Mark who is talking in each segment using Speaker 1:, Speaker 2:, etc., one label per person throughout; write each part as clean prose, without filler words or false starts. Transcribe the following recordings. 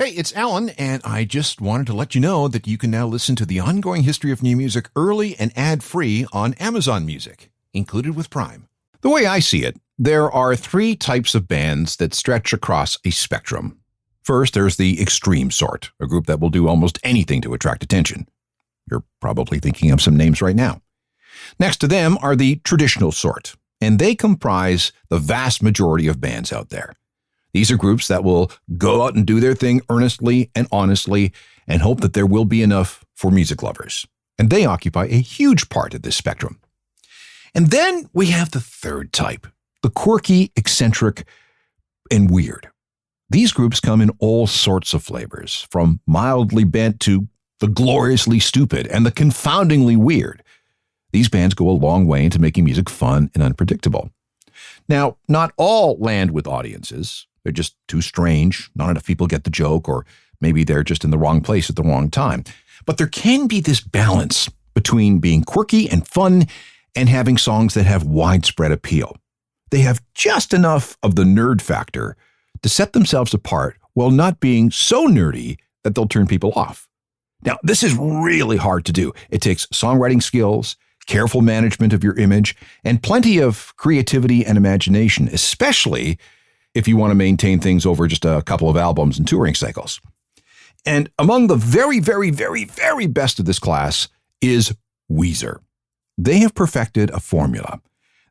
Speaker 1: Hey, it's Alan, and I just wanted to let you know that you can now listen to the ongoing history of new music early and ad-free on Amazon Music, included with Prime. The way I see it, there are three types of bands that stretch across a spectrum. First, there's the extreme sort, a group that will do almost anything to attract attention. You're probably thinking of some names right now. Next to them are the traditional sort, and they comprise the vast majority of bands out there. These are groups that will go out and do their thing earnestly and honestly and hope that there will be enough for music lovers. And they occupy a huge part of this spectrum. And then we have the third type, the quirky, eccentric, and weird. These groups come in all sorts of flavors, from mildly bent to the gloriously stupid and the confoundingly weird. These bands go a long way into making music fun and unpredictable. Now, not all land with audiences. They're just too strange. Not enough people get the joke, or maybe they're just in the wrong place at the wrong time. But there can be this balance between being quirky and fun and having songs that have widespread appeal. They have just enough of the nerd factor to set themselves apart while not being so nerdy that they'll turn people off. Now, this is really hard to do. It takes songwriting skills, careful management of your image, and plenty of creativity and imagination, especially if you want to maintain things over just a couple of albums and touring cycles. And among the very, very, very, very best of this class is Weezer. They have perfected a formula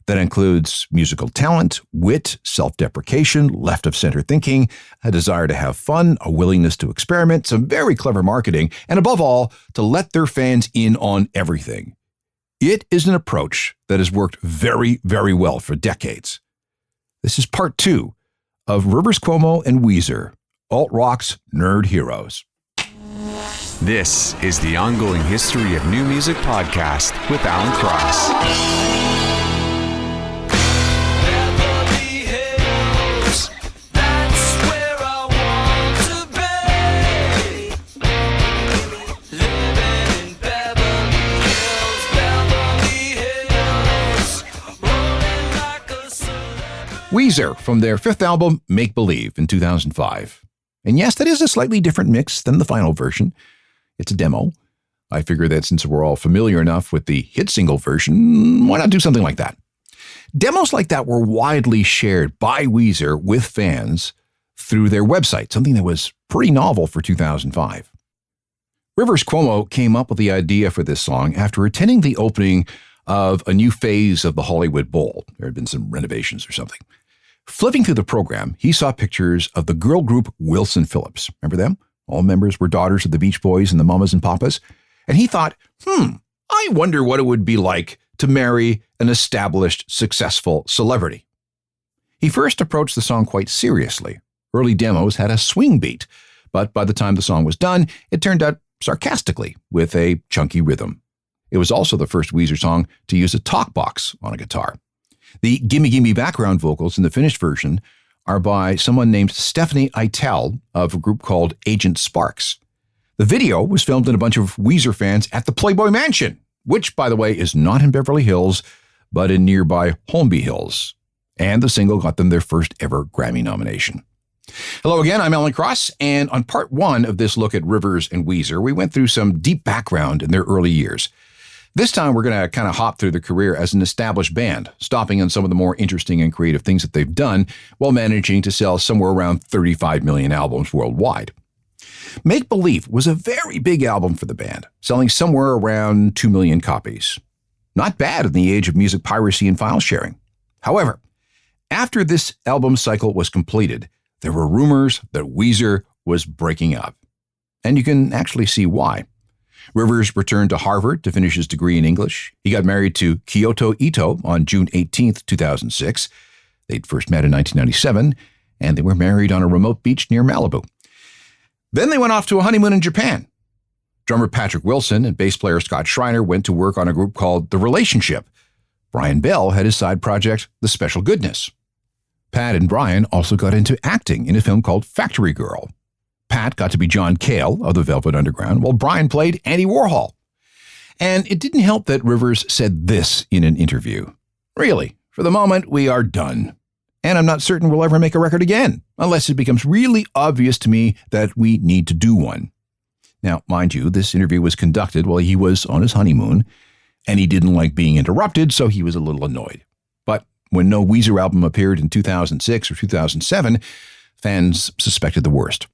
Speaker 1: that includes musical talent, wit, self-deprecation, left-of-center thinking, a desire to have fun, a willingness to experiment, some very clever marketing, and above all, to let their fans in on everything. It is an approach that has worked very, very well for decades. This is part 2 of Rivers Cuomo and Weezer, alt-rock's nerd heroes.
Speaker 2: This is the Ongoing History of New Music podcast with Alan Cross.
Speaker 1: Weezer from their fifth album, Make Believe, in 2005. And yes, that is a slightly different mix than the final version. It's a demo. I figure that since we're all familiar enough with the hit single version, why not do something like that? Demos like that were widely shared by Weezer with fans through their website, something that was pretty novel for 2005. Rivers Cuomo came up with the idea for this song after attending the opening of a new phase of the Hollywood Bowl. There had been some renovations or something. Flipping through the program, he saw pictures of the girl group Wilson Phillips. Remember them? All members were daughters of the Beach Boys and the Mamas and Papas. And he thought, I wonder what it would be like to marry an established, successful celebrity. He first approached the song quite seriously. Early demos had a swing beat, but by the time the song was done, it turned out sarcastically with a chunky rhythm. It was also the first Weezer song to use a talk box on a guitar. The Gimme Gimme background vocals in the finished version are by someone named Stephanie Eitel of a group called Agent Sparks. The video was filmed in a bunch of Weezer fans at the Playboy Mansion, which, by the way, is not in Beverly Hills, but in nearby Holmby Hills. And the single got them their first ever Grammy nomination. Hello again, I'm Alan Cross, and on part 1 of this look at Rivers and Weezer, we went through some deep background in their early years. This time, we're going to kind of hop through the career as an established band, stopping on some of the more interesting and creative things that they've done while managing to sell somewhere around 35 million albums worldwide. Make Believe was a very big album for the band, selling somewhere around 2 million copies. Not bad in the age of music piracy and file sharing. However, after this album cycle was completed, there were rumors that Weezer was breaking up. And you can actually see why. Rivers returned to Harvard to finish his degree in English. He got married to Kyoto Ito on June 18, 2006. They'd first met in 1997, and they were married on a remote beach near Malibu. Then they went off to a honeymoon in Japan. Drummer Patrick Wilson and bass player Scott Schreiner went to work on a group called The Relationship. Brian Bell had his side project, The Special Goodness. Pat and Brian also got into acting in a film called Factory Girl. Pat got to be John Cale of the Velvet Underground, while Brian played Andy Warhol. And it didn't help that Rivers said this in an interview. Really, for the moment, we are done. and I'm not certain we'll ever make a record again, unless it becomes really obvious to me that we need to do one. Now, mind you, this interview was conducted while he was on his honeymoon, and he didn't like being interrupted, so he was a little annoyed. But when no Weezer album appeared in 2006 or 2007, fans suspected the worst.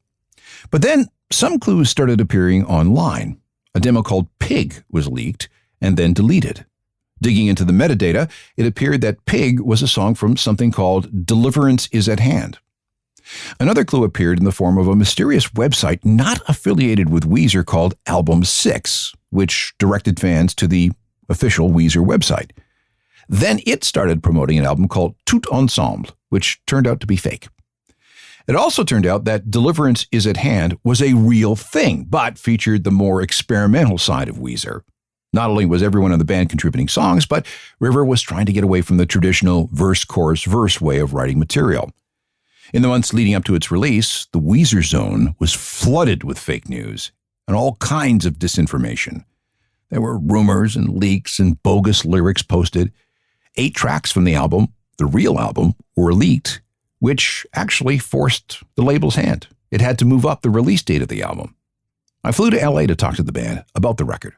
Speaker 1: But then some clues started appearing online. A demo called Pig was leaked and then deleted. Digging into the metadata, it appeared that Pig was a song from something called Deliverance is at Hand. Another clue appeared in the form of a mysterious website not affiliated with Weezer called Album 6, which directed fans to the official Weezer website. Then it started promoting an album called Tout Ensemble, which turned out to be fake. It also turned out that Deliverance is at Hand was a real thing, but featured the more experimental side of Weezer. Not only was everyone in the band contributing songs, but River was trying to get away from the traditional verse-chorus-verse way of writing material. In the months leading up to its release, the Weezer Zone was flooded with fake news and all kinds of disinformation. There were rumors and leaks and bogus lyrics posted. 8 tracks from the album, the real album, were leaked, which actually forced the label's hand. It had to move up the release date of the album. I flew to LA to talk to the band about the record.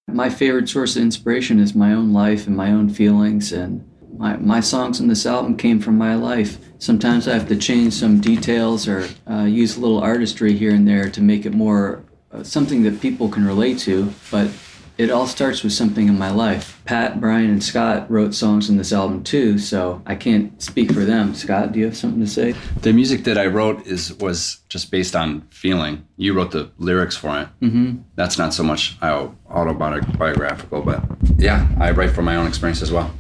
Speaker 3: My favorite source of inspiration is my own life and my own feelings, and my songs on this album came from my life. Sometimes I have to change some details or use a little artistry here and there to make it more something that people can relate to, but it all starts with something in my life. Pat, Brian, and Scott wrote songs on this album too, so I can't speak for them. Scott, do you have something to say?
Speaker 4: The music that I wrote was just based on feeling. You wrote the lyrics for it. Mm-hmm. That's not so much autobiographical, but yeah, I write from my own experience as well.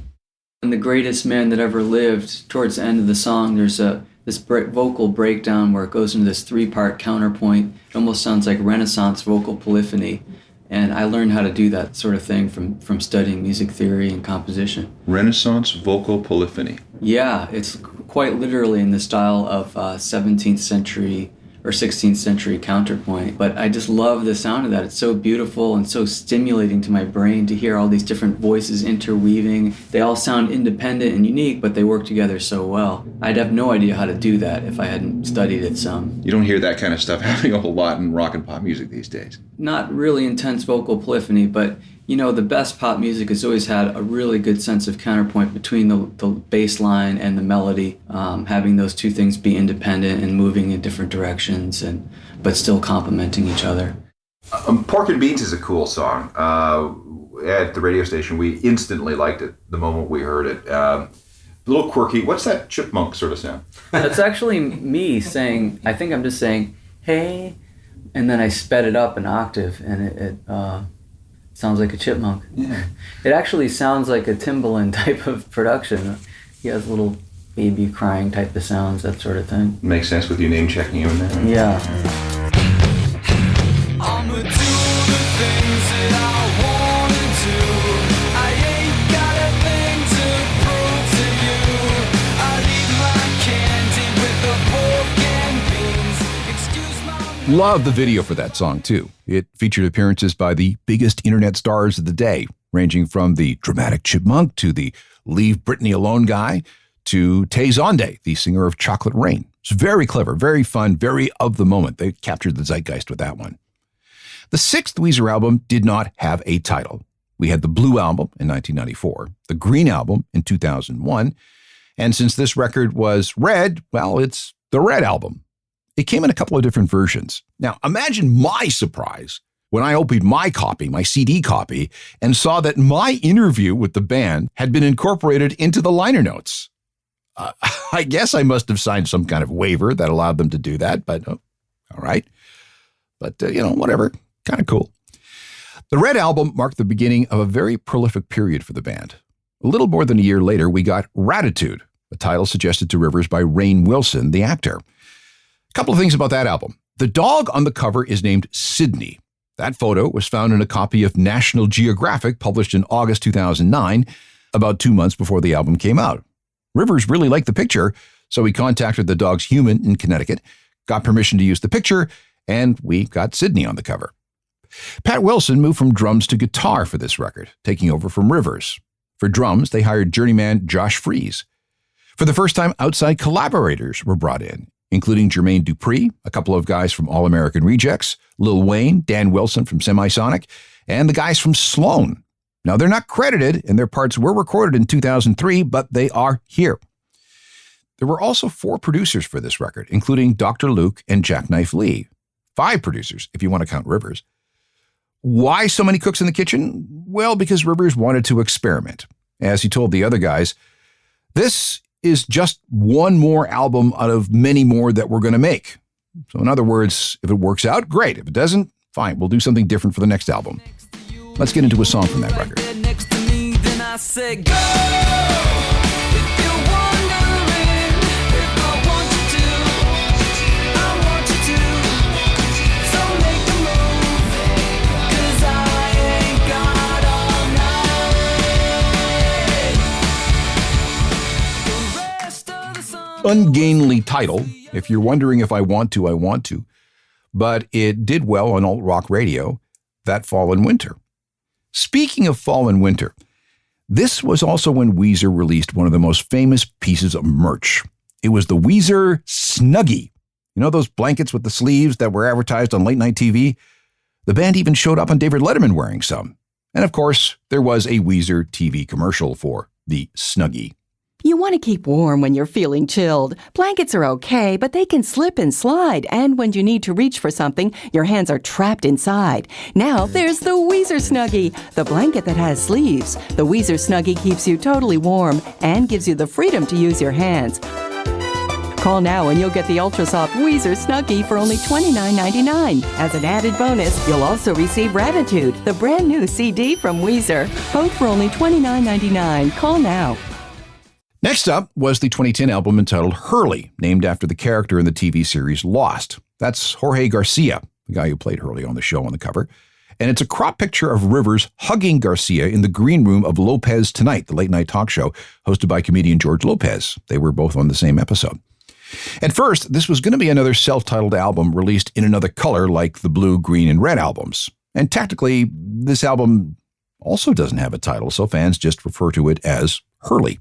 Speaker 3: And the greatest man that ever lived, towards the end of the song, there's this vocal breakdown where it goes into this 3-part counterpoint. It almost sounds like Renaissance vocal polyphony. And I learned how to do that sort of thing from studying music theory and composition.
Speaker 5: Renaissance vocal polyphony.
Speaker 3: Yeah, it's quite literally in the style of 17th century or 16th century counterpoint. But I just love the sound of that. It's so beautiful and so stimulating to my brain to hear all these different voices interweaving. They all sound independent and unique, but they work together so well. I'd have no idea how to do that if I hadn't studied it some.
Speaker 5: You don't hear that kind of stuff happening a whole lot in rock and pop music these days.
Speaker 3: Not really intense vocal polyphony, but you know, the best pop music has always had a really good sense of counterpoint between the bass line and the melody, having those two things be independent and moving in different directions, but still complementing each other.
Speaker 5: Pork and Beans is a cool song. At the radio station, we instantly liked it the moment we heard it. A little quirky. What's that chipmunk sort of sound?
Speaker 3: That's actually me saying, I think I'm just saying, hey, and then I sped it up an octave, and it sounds like a chipmunk.
Speaker 5: Yeah.
Speaker 3: It actually sounds like a Timbaland type of production. He has little baby crying type of sounds, that sort of thing.
Speaker 5: Makes sense with you name checking him in there.
Speaker 3: Yeah.
Speaker 6: I'ma do the things that I wanna do. I ain't got a thing to prove to you. I leave my candy with the pork and beans. Excuse my...
Speaker 1: Love the video for that song, too. It featured appearances by the biggest internet stars of the day, ranging from the dramatic chipmunk to the Leave Britney Alone guy to Tay Zonday, the singer of Chocolate Rain. It's very clever, very fun, very of the moment. They captured the zeitgeist with that one. The 6th Weezer album did not have a title. We had the Blue Album in 1994, the Green Album in 2001, and since this record was red, well, it's the Red Album. It came in a couple of different versions. Now, imagine my surprise when I opened my copy, my CD copy, and saw that my interview with the band had been incorporated into the liner notes. I guess I must have signed some kind of waiver that allowed them to do that, but all right. But, whatever. Kind of cool. The Red Album marked the beginning of a very prolific period for the band. A little more than a year later, we got Ratitude, a title suggested to Rivers by Rainn Wilson, the actor. A couple of things about that album. The dog on the cover is named Sydney. That photo was found in a copy of National Geographic published in August 2009, about 2 months before the album came out. Rivers really liked the picture, so he contacted the dog's human in Connecticut, got permission to use the picture, and we got Sydney on the cover. Pat Wilson moved from drums to guitar for this record, taking over from Rivers. For drums, they hired journeyman Josh Freese. For the first time, outside collaborators were brought in, including Jermaine Dupri, a couple of guys from All American Rejects, Lil Wayne, Dan Wilson from Semisonic, and the guys from Sloan. Now, they're not credited, and their parts were recorded in 2003, but they are here. There were also 4 producers for this record, including Dr. Luke and Jackknife Lee. 5 producers, if you want to count Rivers. Why so many cooks in the kitchen? Well, because Rivers wanted to experiment. As he told the other guys, this is just one more album out of many more that we're going to make. So in other words, if it works out, great. If it doesn't, fine. We'll do something different for the next album. Let's get into a song from that record.
Speaker 6: Next to me, then I said, go! If you're wondering if I want you to, I want you to. So make a move, 'cause I ain't got all night. The rest of the song.
Speaker 1: Ungainly title. If you're wondering if I want to, I want to. But it did well on alt-rock radio that fall and winter. Speaking of fall and winter, this was also when Weezer released one of the most famous pieces of merch. It was the Weezer Snuggie. You know those blankets with the sleeves that were advertised on late night TV? The band even showed up on David Letterman wearing some. And of course, there was a Weezer TV commercial for the Snuggie.
Speaker 7: You want to keep warm when you're feeling chilled. Blankets are okay, but they can slip and slide. And when you need to reach for something, your hands are trapped inside. Now there's the Weezer Snuggie, the blanket that has sleeves. The Weezer Snuggie keeps you totally warm and gives you the freedom to use your hands. Call now and you'll get the ultra soft Weezer Snuggie for only $29.99. As an added bonus, you'll also receive Ratitude, the brand new CD from Weezer. Both for only $29.99. Call now.
Speaker 1: Next up was the 2010 album entitled Hurley, named after the character in the TV series Lost. That's Jorge Garcia, the guy who played Hurley on the show on the cover. And it's a crop picture of Rivers hugging Garcia in the green room of Lopez Tonight, the late-night talk show hosted by comedian George Lopez. They were both on the same episode. At first, this was going to be another self-titled album released in another color like the blue, green, and red albums. And technically, this album also doesn't have a title, so fans just refer to it as Hurley.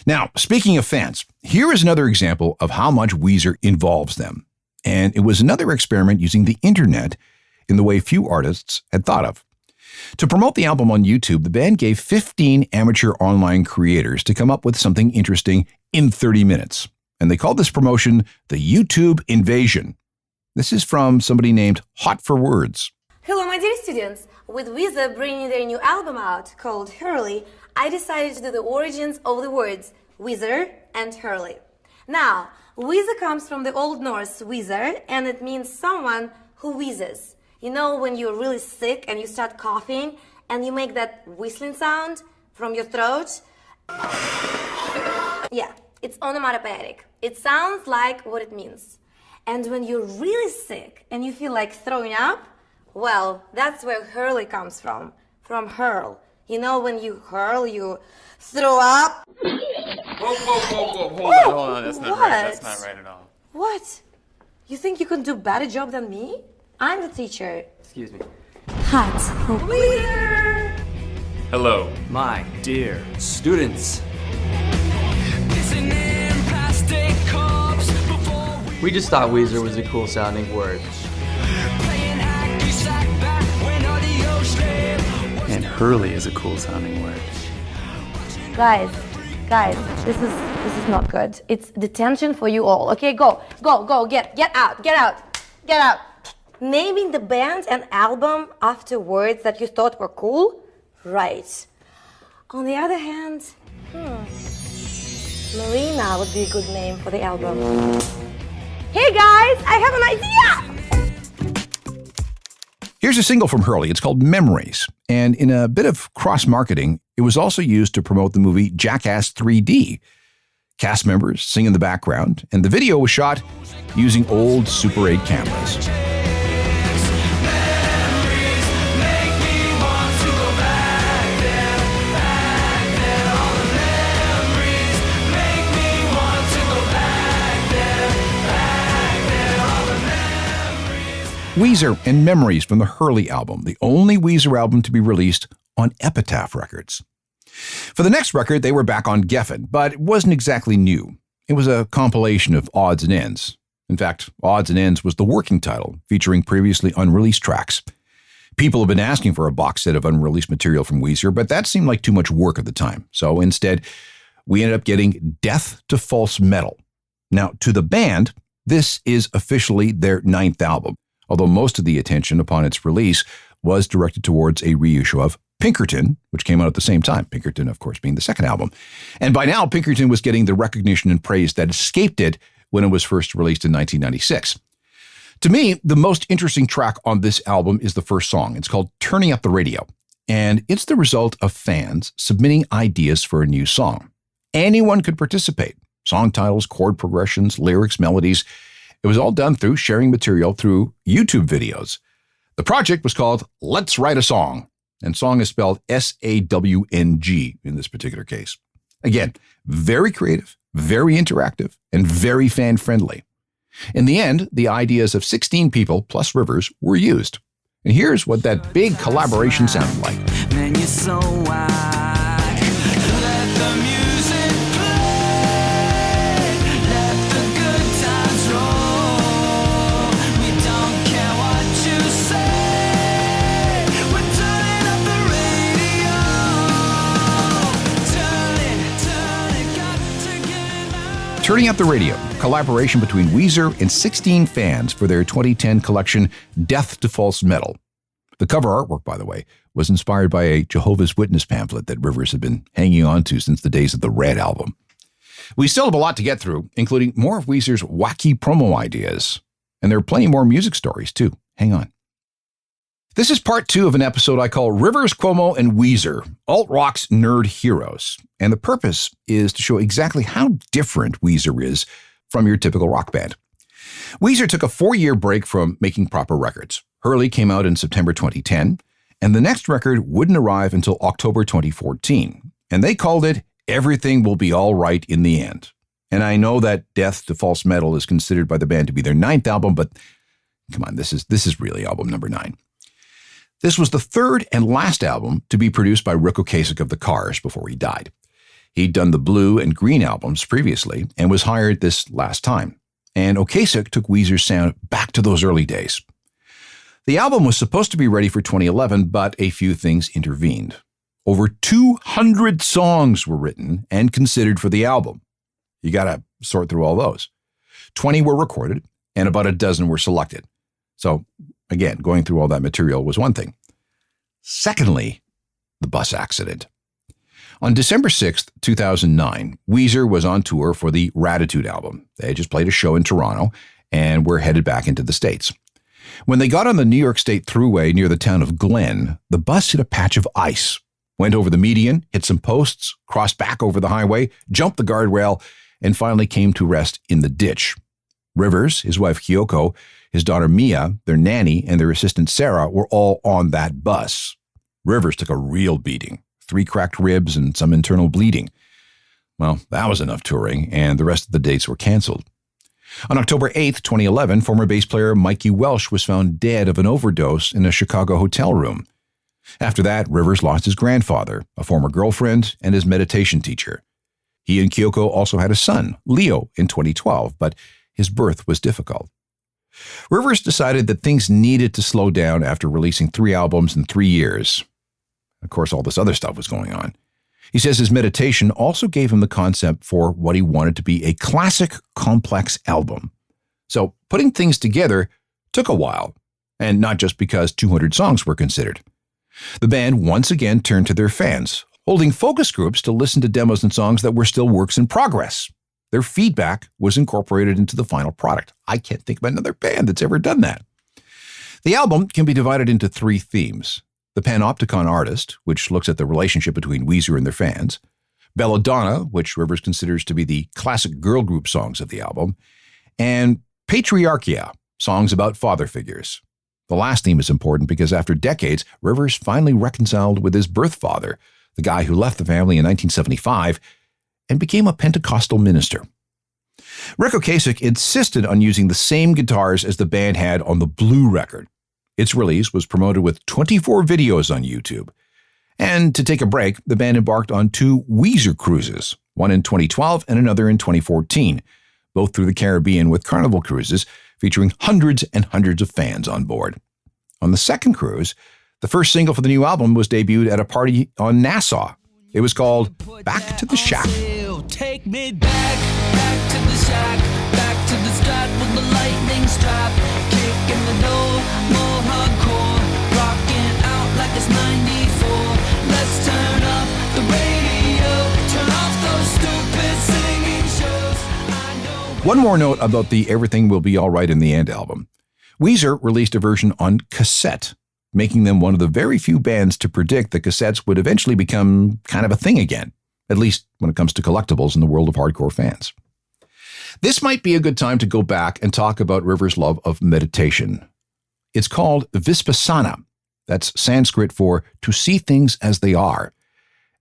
Speaker 1: Now, speaking of fans, here is another example of how much Weezer involves them. And it was another experiment using the internet in the way few artists had thought of. To promote the album on YouTube, the band gave 15 amateur online creators to come up with something interesting in 30 minutes. And they called this promotion the YouTube Invasion. This is from somebody named Hot for Words.
Speaker 8: Hello, my dear students. With Weezer bringing their new album out called Hurley, I decided to do the origins of the words Weezer and Hurley. Now, Weezer comes from the Old Norse Weezer, and it means someone who wheezes. You know when you're really sick and you start coughing and you make that whistling sound from your throat? Yeah, it's onomatopoeic. It sounds like what it means. And when you're really sick and you feel like throwing up, well, that's where Hurley comes from hurl. You know, when you hurl, you throw up.
Speaker 9: Whoa, hold on, that's not
Speaker 8: What?
Speaker 9: right, that's not right at all.
Speaker 8: What? You think you can do a better job than me? I'm the teacher.
Speaker 9: Excuse me.
Speaker 8: Hot for Weezer!
Speaker 9: Hello, my dear students.
Speaker 6: Pissing in plastic cups before
Speaker 9: We just thought Weezer was a cool sounding word.
Speaker 6: playing hacky sack back when audio slave.
Speaker 9: And Hurley is a cool sounding word.
Speaker 8: Guys, this is not good. It's detention for you all. Okay, go, get out. Naming the band and album after words that you thought were cool? Right. On the other hand, Marina would be a good name for the album. Hey guys, I have an idea!
Speaker 1: Here's a single from Hurley. It's called Memories. And in a bit of cross-marketing, it was also used to promote the movie Jackass 3D. Cast members sing in the background, and the video was shot using old Super 8 cameras. Weezer and Memories from the Hurley album, the only Weezer album to be released on Epitaph Records. For the next record, they were back on Geffen, but it wasn't exactly new. It was a compilation of odds and ends. In fact, Odds and Ends was the working title, featuring previously unreleased tracks. People have been asking for a box set of unreleased material from Weezer, but that seemed like too much work at the time. So instead, we ended up getting Death to False Metal. Now, to the band, this is officially their 9th album, although most of the attention upon its release was directed towards a reissue of Pinkerton, which came out at the same time, Pinkerton, of course, being the second album. And by now, Pinkerton was getting the recognition and praise that escaped it when it was first released in 1996. To me, the most interesting track on this album is the first song. It's called Turning Up the Radio, and it's the result of fans submitting ideas for a new song. Anyone could participate. Song titles, chord progressions, lyrics, melodies. It was all done through sharing material through YouTube videos. The project was called Let's Write a Song, and song is spelled S-A-W-N-G in this particular case. Again, very creative, very interactive, and very fan-friendly. In the end, the ideas of 16 people plus Rivers were used. And here's what that big collaboration sounded like.
Speaker 6: Man, you're so whack. Let the music play. Let the good times roll. We don't care what you say. We're turning up the radio. Got to get out.
Speaker 1: Turning Up the Radio, collaboration between Weezer and 16 fans for their 2010 collection Death to False Metal. The cover artwork, by the way, was inspired by a Jehovah's Witness pamphlet that Rivers had been hanging on to since the days of the Red album. We still have a lot to get through, including more of Weezer's wacky promo ideas. And there are plenty more music stories, too. Hang on. This is part 2 of an episode I call Rivers, Cuomo, and Weezer, alt-rock's nerd heroes. And the purpose is to show exactly how different Weezer is from your typical rock band. Weezer took a 4-year break from making proper records. Hurley came out in September 2010, and the next record wouldn't arrive until October 2014. And they called it Everything Will Be All Right in the End. And I know that Death to False Metal is considered by the band to be their 9th album, but come on, this is really album number 9. This was the 3rd and last album to be produced by Rick Ocasek of the Cars before he died. He'd done the Blue and Green albums previously and was hired this last time. And Ocasek took Weezer's sound back to those early days. The album was supposed to be ready for 2011, but a few things intervened. Over 200 songs were written and considered for the album. You got to sort through all those. 20 were recorded, and about a dozen were selected. So, again, going through all that material was one thing. Secondly, the bus accident. On December 6th, 2009, Weezer was on tour for the Ratitude album. They had just played a show in Toronto and were headed back into the States. When they got on the New York State Thruway near the town of Glen, the bus hit a patch of ice, went over the median, hit some posts, crossed back over the highway, jumped the guardrail, and finally came to rest in the ditch. Rivers, his wife Kyoko, his daughter Mia, their nanny, and their assistant Sarah were all on that bus. Rivers took a real beating, 3 cracked ribs and some internal bleeding. Well, that was enough touring, and the rest of the dates were canceled. On October 8th, 2011, former bass player Mikey Welsh was found dead of an overdose in a Chicago hotel room. After that, Rivers lost his grandfather, a former girlfriend, and his meditation teacher. He and Kyoko also had a son, Leo, in 2012, but his birth was difficult. Rivers decided that things needed to slow down after releasing 3 albums in 3 years. Of course, all this other stuff was going on. He says his meditation also gave him the concept for what he wanted to be a classic, complex album. So putting things together took a while, and not just because 200 songs were considered. The band once again turned to their fans, holding focus groups to listen to demos and songs that were still works in progress. Their feedback was incorporated into the final product. I can't think of another band that's ever done that. The album can be divided into 3 themes. The Panopticon Artist, which looks at the relationship between Weezer and their fans. Belladonna, which Rivers considers to be the classic girl group songs of the album. And Patriarchia, songs about father figures. The last theme is important because after decades, Rivers finally reconciled with his birth father, the guy who left the family in 1975, and became a Pentecostal minister. Rick Ocasek insisted on using the same guitars as the band had on the Blue record. Its release was promoted with 24 videos on YouTube. And to take a break, the band embarked on 2 Weezer cruises, one in 2012 and another in 2014, both through the Caribbean with Carnival cruises featuring hundreds and hundreds of fans on board. On the second cruise, the first single for the new album was debuted at a party on Nassau. It was called Back to the Shack.
Speaker 6: Take me back to the shack, back to the strat with the lightning strap, kicking the door, more hardcore, rocking out like it's 94. Let's turn up the radio, turn off those stupid singing shows. I know.
Speaker 1: One more note about the Everything Will Be All Right in the End album. Weezer released a version on cassette, making them one of the very few bands to predict that cassettes would eventually become kind of a thing again, at least when it comes to collectibles in the world of hardcore fans. This might be a good time to go back and talk about Rivers' love of meditation. It's called Vipassana. That's Sanskrit for to see things as they are.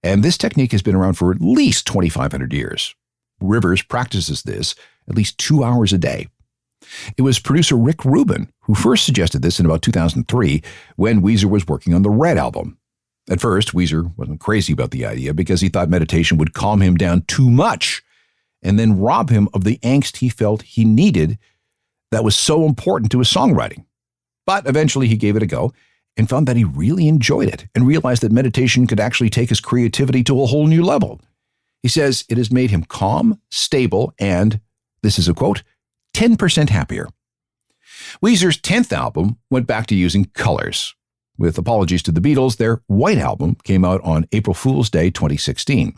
Speaker 1: And this technique has been around for at least 2,500 years. Rivers practices this at least 2 hours a day. It was producer Rick Rubin who first suggested this in about 2003 when Weezer was working on the Red album. At first, Weezer wasn't crazy about the idea because he thought meditation would calm him down too much and then rob him of the angst he felt he needed that was so important to his songwriting. But eventually he gave it a go and found that he really enjoyed it and realized that meditation could actually take his creativity to a whole new level. He says it has made him calm, stable, and, this is a quote, 10% happier. Weezer's 10th album went back to using colors. With apologies to the Beatles, their White Album came out on April Fool's Day 2016.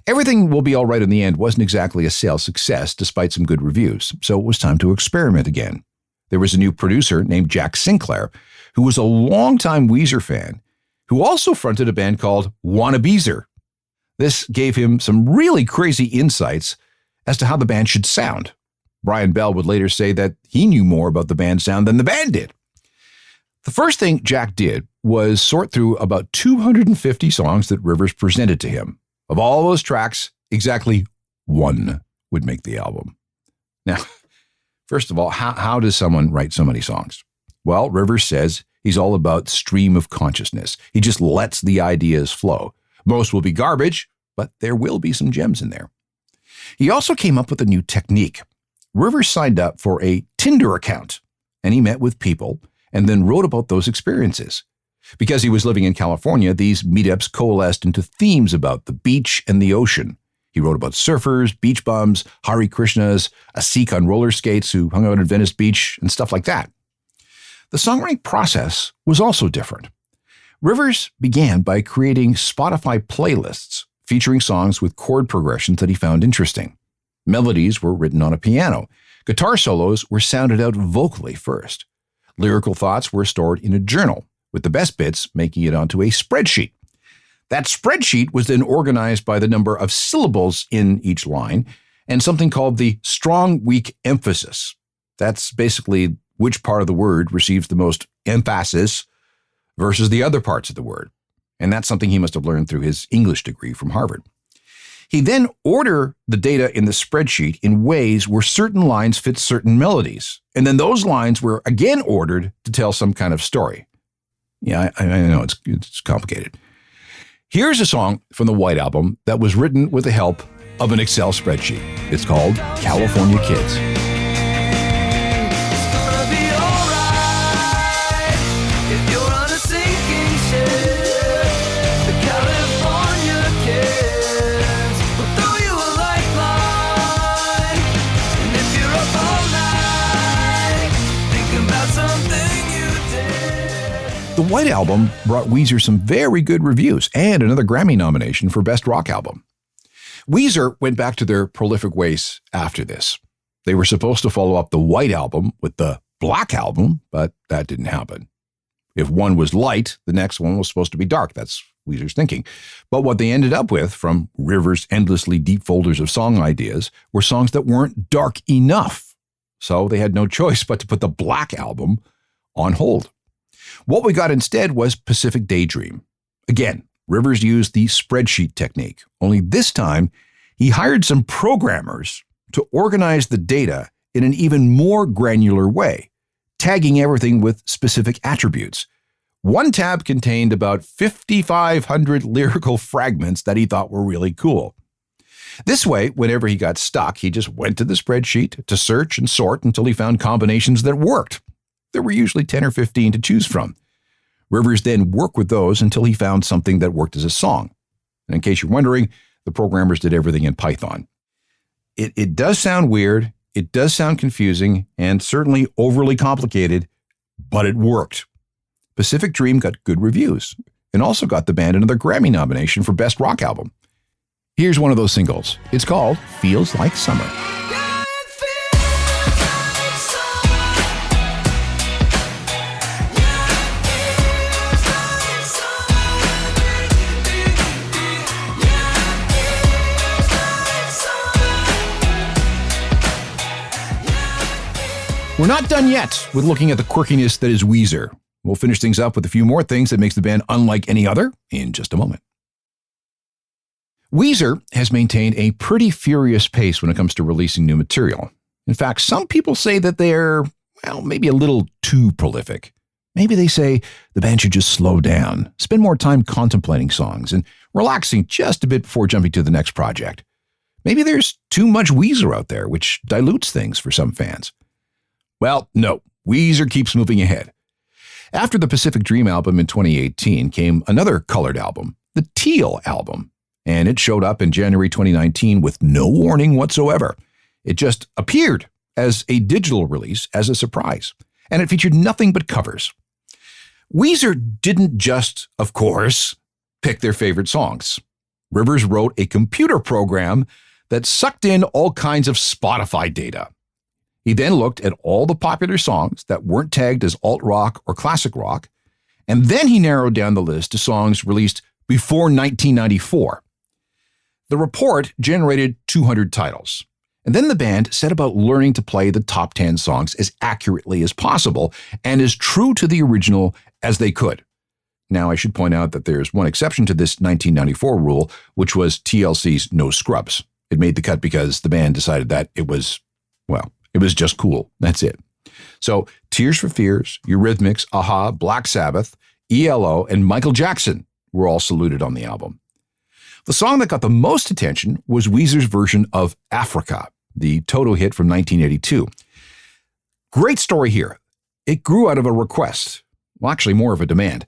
Speaker 1: Everything Will Be All Right in the End wasn't exactly a sales success despite some good reviews, so it was time to experiment again. There was a new producer named Jack Sinclair, who was a longtime Weezer fan, who also fronted a band called Wannabeezer. This gave him some really crazy insights as to how the band should sound. Brian Bell would later say that he knew more about the band's sound than the band did. The first thing Jack did was sort through about 250 songs that Rivers presented to him. Of all those tracks, exactly one would make the album. Now, first of all, how does someone write so many songs? Well, Rivers says he's all about stream of consciousness. He just lets the ideas flow. Most will be garbage, but there will be some gems in there. He also came up with a new technique. Rivers signed up for a Tinder account, and he met with people and then wrote about those experiences. Because he was living in California, these meetups coalesced into themes about the beach and the ocean. He wrote about surfers, beach bums, Hare Krishnas, a Sikh on roller skates who hung out at Venice Beach, and stuff like that. The songwriting process was also different. Rivers began by creating Spotify playlists featuring songs with chord progressions that he found interesting. Melodies were written on a piano. Guitar solos were sounded out vocally first. Lyrical thoughts were stored in a journal, with the best bits making it onto a spreadsheet. That spreadsheet was then organized by the number of syllables in each line and something called the strong, weak emphasis. That's basically which part of the word receives the most emphasis versus the other parts of the word. And that's something he must have learned through his English degree from Harvard. He then ordered the data in the spreadsheet in ways where certain lines fit certain melodies. And then those lines were again ordered to tell some kind of story. Yeah, I know it's complicated. Here's a song from the White Album that was written with the help of an Excel spreadsheet. It's called California Kids.
Speaker 6: It's gonna be alright if you're on a sinking ship. The California kids will throw you a lifeline. And if you're up all night thinking about something you did.
Speaker 1: The White Album brought Weezer some very good reviews and another Grammy nomination for Best Rock Album. Weezer went back to their prolific ways after this. They were supposed to follow up the White Album with the Black Album, but that didn't happen. If one was light, the next one was supposed to be dark. That's Weezer's thinking. But what they ended up with from Rivers' endlessly deep folders of song ideas were songs that weren't dark enough. So they had no choice but to put the Black Album on hold. What we got instead was Pacific Daydream. Again, Rivers used the spreadsheet technique, only this time he hired some programmers to organize the data in an even more granular way, tagging everything with specific attributes. One tab contained about 5,500 lyrical fragments that he thought were really cool. This way, whenever he got stuck, he just went to the spreadsheet to search and sort until he found combinations that worked. There were usually 10 or 15 to choose from. Rivers then worked with those until he found something that worked as a song. And in case you're wondering, the programmers did everything in Python. It does sound weird, it does sound confusing, and certainly overly complicated, but it worked. Pacific Dream got good reviews and also got the band another Grammy nomination for Best Rock Album. Here's one of those singles. It's called Feels Like Summer. We're not done yet with looking at the quirkiness that is Weezer. We'll finish things up with a few more things that makes the band unlike any other in just a moment. Weezer has maintained a pretty furious pace when it comes to releasing new material. In fact, some people say that they're, maybe a little too prolific. Maybe they say the band should just slow down, spend more time contemplating songs, and relaxing just a bit before jumping to the next project. Maybe there's too much Weezer out there, which dilutes things for some fans. Well, no, Weezer keeps moving ahead. After the Pacific Dream album in 2018 came another colored album, the Teal album, and it showed up in January 2019 with no warning whatsoever. It just appeared as a digital release as a surprise, and it featured nothing but covers. Weezer didn't just, of course, pick their favorite songs. Rivers wrote a computer program that sucked in all kinds of Spotify data. He then looked at all the popular songs that weren't tagged as alt-rock or classic rock, and then he narrowed down the list to songs released before 1994. The report generated 200 titles, and then the band set about learning to play the top 10 songs as accurately as possible and as true to the original as they could. Now, I should point out that there's one exception to this 1994 rule, which was TLC's No Scrubs. It made the cut because the band decided that it was just cool. That's it. So, Tears for Fears, Eurythmics, Aha, Black Sabbath, ELO, and Michael Jackson were all saluted on the album. The song that got the most attention was Weezer's version of Africa, the Toto hit from 1982. Great story here. It grew out of a request, actually more of a demand,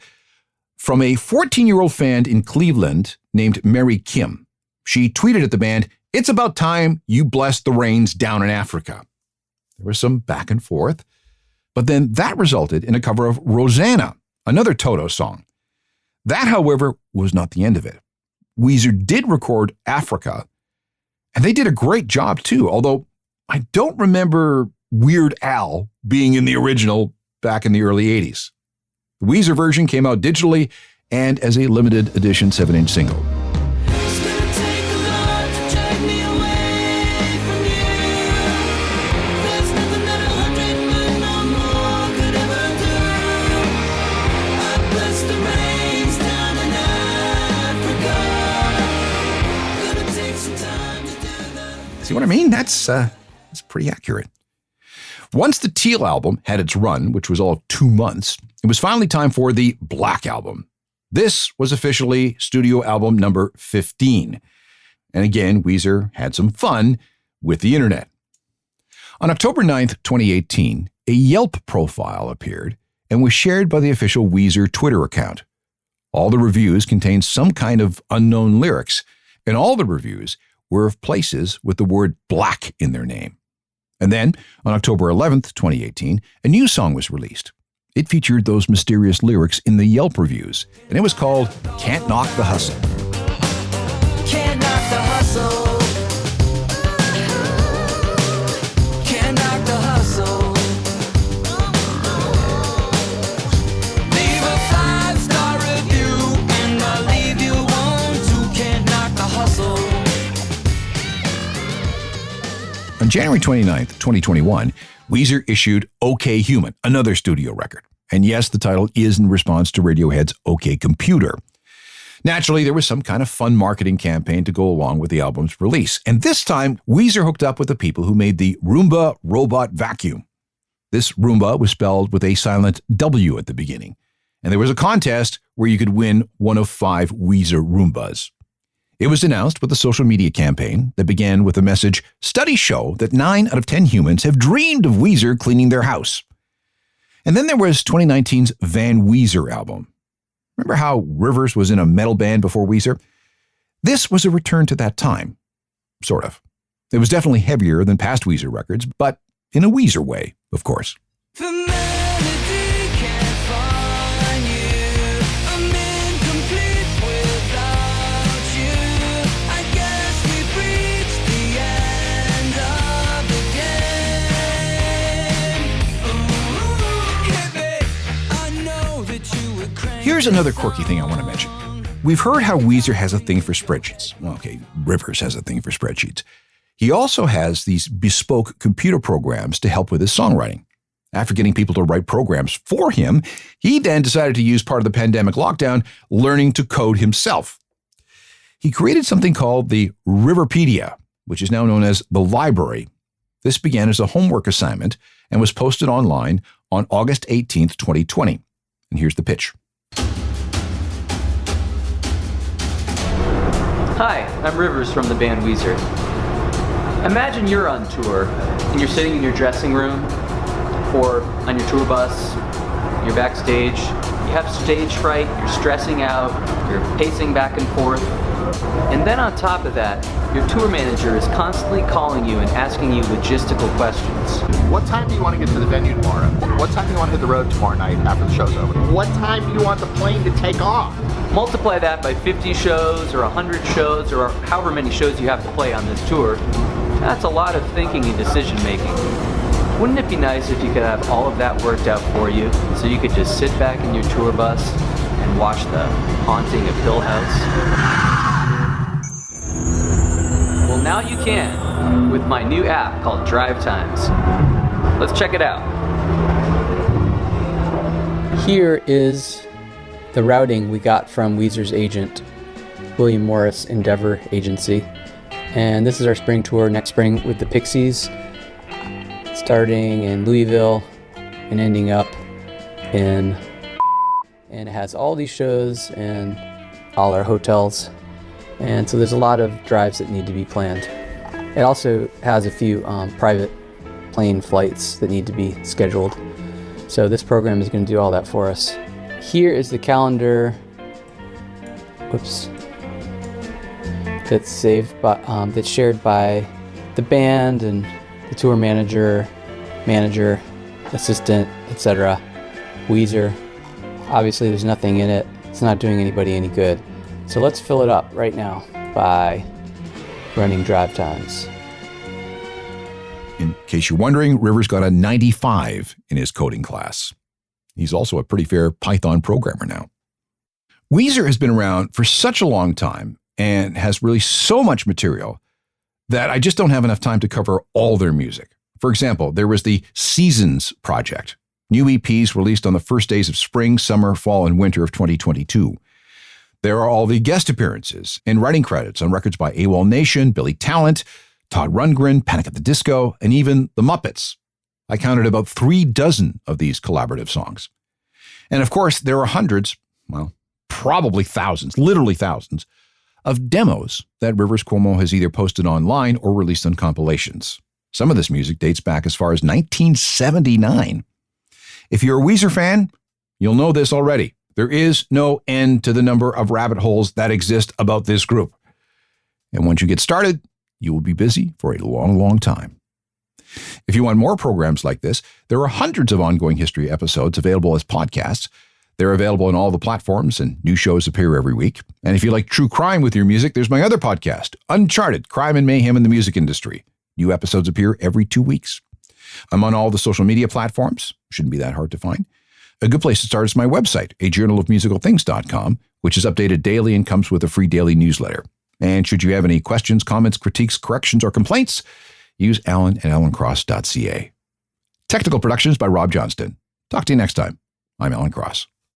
Speaker 1: from a 14-year-old fan in Cleveland named Mary Kim. She tweeted at the band, "It's about time you blessed the rains down in Africa." There was some back and forth, but then that resulted in a cover of Rosanna, another Toto song. That, however, was not the end of it. Weezer did record Africa, and they did a great job too, although I don't remember Weird Al being in the original back in the early 80s. The Weezer version came out digitally and as a limited edition 7-inch single. See what I mean? That's pretty accurate. Once the Teal album had its run, which was all of 2 months, it was finally time for the Black album. This was officially studio album number 15. And again, Weezer had some fun with the internet. On October 9th, 2018, a Yelp profile appeared and was shared by the official Weezer Twitter account. All the reviews contained some kind of unknown lyrics, and all the reviews were of places with the word black in their name. And then, on October 11th, 2018, a new song was released. It featured those mysterious lyrics in the Yelp reviews, and it was called Can't Knock the Hustle.
Speaker 6: Can't knock the hustle. Can't knock the hustle. Leave a 5-star review and I'll leave you one too. Can't knock the hustle.
Speaker 1: On January 29th, 2021, Weezer issued OK Human, another studio record. And yes, the title is in response to Radiohead's OK Computer. Naturally, there was some kind of fun marketing campaign to go along with the album's release. And this time, Weezer hooked up with the people who made the Roomba robot vacuum. This Roomba was spelled with a silent W at the beginning. and there was a contest where you could win one of 5 Weezer Roombas. It was announced with a social media campaign that began with the message, "Studies show that 9 out of 10 humans have dreamed of Weezer cleaning their house." And then there was 2019's Van Weezer album. Remember how Rivers was in a metal band before Weezer? This was a return to that time. Sort of. It was definitely heavier than past Weezer records, but in a Weezer way, of course.
Speaker 6: The melody can't find you. I'm incomplete without you. I guess we've reached the end of the game. Ooh, hit me. I know that you were crazy.
Speaker 1: Here's another quirky thing I want to mention. We've heard how Weezer has a thing for spreadsheets. Well, okay, Rivers has a thing for spreadsheets. He also has these bespoke computer programs to help with his songwriting. After getting people to write programs for him, he then decided to use part of the pandemic lockdown learning to code himself. He created something called the Riverpedia, which is now known as the library. This began as a homework assignment and was posted online on August 18th, 2020. And here's the pitch.
Speaker 10: Hi, I'm Rivers from the band Weezer. Imagine you're on tour and you're sitting in your dressing room or on your tour bus, you're backstage, you have stage fright, you're stressing out, you're pacing back and forth, and then on top of that, your tour manager is constantly calling you and asking you logistical questions.
Speaker 11: What time do you want to get to the venue tomorrow? What time do you want to hit the road tomorrow night after the show's over? What time do you want the plane to take off?
Speaker 10: Multiply that by 50 shows or 100 shows or however many shows you have to play on this tour. That's a lot of thinking and decision making. Wouldn't it be nice if you could have all of that worked out for you so you could just sit back in your tour bus and watch The Haunting of Hill House? Well, now you can with my new app called Drive Times. Let's check it out. Here is the routing we got from Weezer's agent, William Morris Endeavor Agency. And this is our spring tour next spring with the Pixies, starting in Louisville and ending up in, and it has all these shows and all our hotels. And so there's a lot of drives that need to be planned. It also has a few private plane flights that need to be scheduled. So this program is going to do all that for us. Here is the calendar. Whoops. That's saved by, that's shared by the band and the tour manager, assistant, etc. Weezer. Obviously, there's nothing in it. It's not doing anybody any good. So let's fill it up right now by running Drive Times.
Speaker 1: In case you're wondering, Rivers got a 95 in his coding class. He's also a pretty fair Python programmer now. Weezer has been around for such a long time and has really so much material that I just don't have enough time to cover all their music. For example, there was the Seasons Project, new EPs released on the first days of spring, summer, fall, and winter of 2022. There are all the guest appearances and writing credits on records by AWOL Nation, Billy Talent, Todd Rundgren, Panic at the Disco, and even the Muppets. I counted about 36 of these collaborative songs. And of course, there are hundreds, well, probably thousands, literally thousands, of demos that Rivers Cuomo has either posted online or released on compilations. Some of this music dates back as far as 1979. If you're a Weezer fan, you'll know this already. There is no end to the number of rabbit holes that exist about this group. And once you get started, you will be busy for a long, long time. If you want more programs like this, there are hundreds of ongoing history episodes available as podcasts. They're available on all the platforms, and new shows appear every week. And if you like true crime with your music, there's my other podcast, Uncharted, Crime and Mayhem in the Music Industry. New episodes appear every 2 weeks. I'm on all the social media platforms. Shouldn't be that hard to find. A good place to start is my website, ajournalofmusicalthings.com, which is updated daily and comes with a free daily newsletter. And should you have any questions, comments, critiques, corrections, or complaints, use alan@alancross.ca. Technical productions by Rob Johnston. Talk to you next time. I'm Alan Cross.